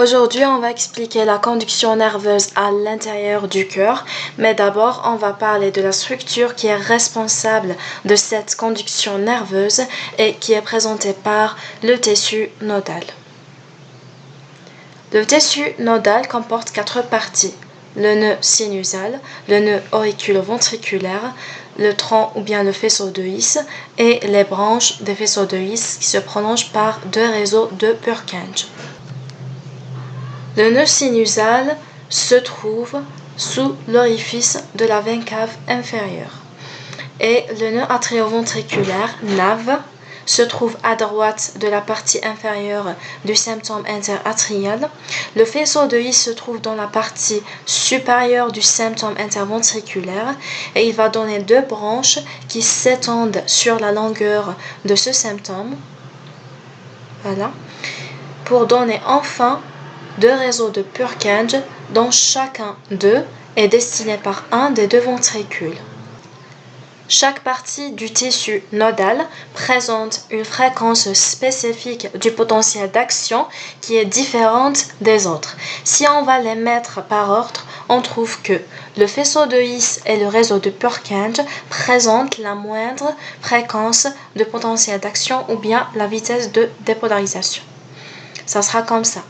Aujourd'hui, on va expliquer la conduction nerveuse à l'intérieur du cœur, mais d'abord, on va parler de la structure qui est responsable de cette conduction nerveuse et qui est présentée par le tissu nodal. Le tissu nodal comporte 4 parties: le nœud sinusal, le nœud auriculo-ventriculaire, le tronc ou bien le faisceau de His et les branches des faisceaux de His qui se prolongent par 2 réseaux de Purkinje. Le nœud sinusal se trouve sous l'orifice de la veine cave inférieure et le nœud atrioventriculaire, NAV, se trouve à droite de la partie inférieure du septum interatrial. Le faisceau de His se trouve dans la partie supérieure du septum interventriculaire et il va donner 2 branches qui s'étendent sur la longueur de ce septum. Voilà. Pour donner enfin 2 réseaux de Purkinje dont chacun d'eux est destiné par un des 2 ventricules. Chaque partie du tissu nodal présente une fréquence spécifique du potentiel d'action qui est différente des autres. Si on va les mettre par ordre, on trouve que le faisceau de His et le réseau de Purkinje présentent la moindre fréquence de potentiel d'action ou bien la vitesse de dépolarisation. Ça sera comme ça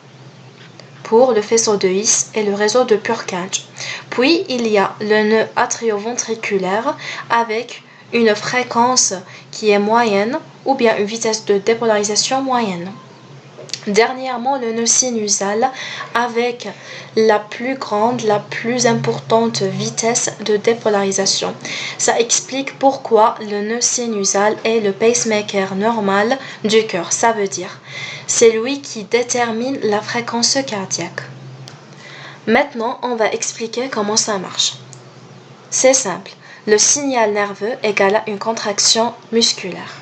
pour le faisceau de His et le réseau de Purkinje. Puis, il y a le nœud atrioventriculaire avec une fréquence qui est moyenne ou bien une vitesse de dépolarisation moyenne. Dernièrement, le nœud sinusal avec la plus grande, la plus importante vitesse de dépolarisation. Ça explique pourquoi le nœud sinusal est le pacemaker normal du cœur. Ça veut dire, c'est lui qui détermine la fréquence cardiaque. Maintenant, on va expliquer comment ça marche. C'est simple. Le signal nerveux égale à une contraction musculaire.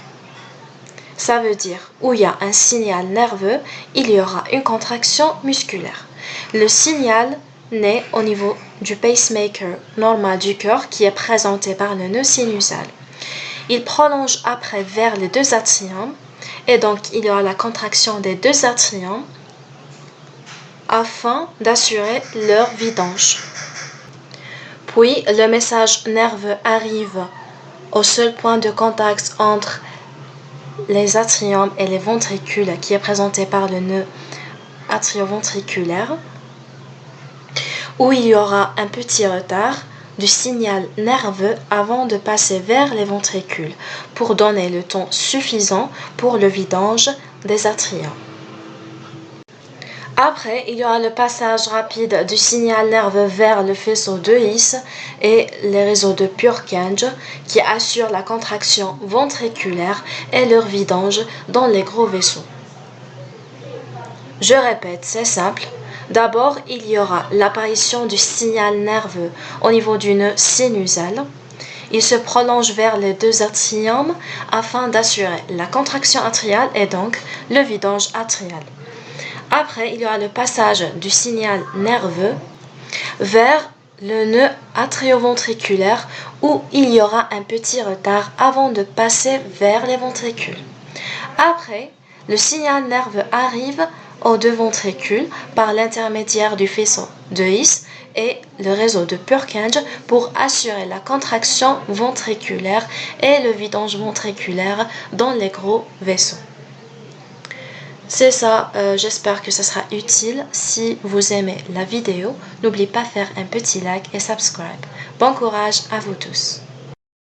Ça veut dire, où il y a un signal nerveux, il y aura une contraction musculaire. Le signal naît au niveau du pacemaker normal du cœur qui est présenté par le nœud sinusal. Il prolonge après vers les 2 atriums et donc il y aura la contraction des 2 atriums afin d'assurer leur vidange. Puis le message nerveux arrive au seul point de contact entre les atriums et les ventricules qui est présenté par le nœud atrioventriculaire où il y aura un petit retard du signal nerveux avant de passer vers les ventricules pour donner le temps suffisant pour le vidange des atriums. Après, il y aura le passage rapide du signal nerveux vers le faisceau de His et les réseaux de Purkinje qui assurent la contraction ventriculaire et leur vidange dans les gros vaisseaux. Je répète, c'est simple. D'abord, il y aura l'apparition du signal nerveux au niveau du nœud sinusal. Il se prolonge vers les 2 atriums afin d'assurer la contraction atriale et donc le vidange atrial. Après, il y aura le passage du signal nerveux vers le nœud atrioventriculaire où il y aura un petit retard avant de passer vers les ventricules. Après, le signal nerveux arrive aux 2 ventricules par l'intermédiaire du faisceau de His et le réseau de Purkinje pour assurer la contraction ventriculaire et le vidange ventriculaire dans les gros vaisseaux. C'est ça, j'espère que ça sera utile. Si vous aimez la vidéo, n'oubliez pas de faire un petit like et subscribe. Bon courage à vous tous.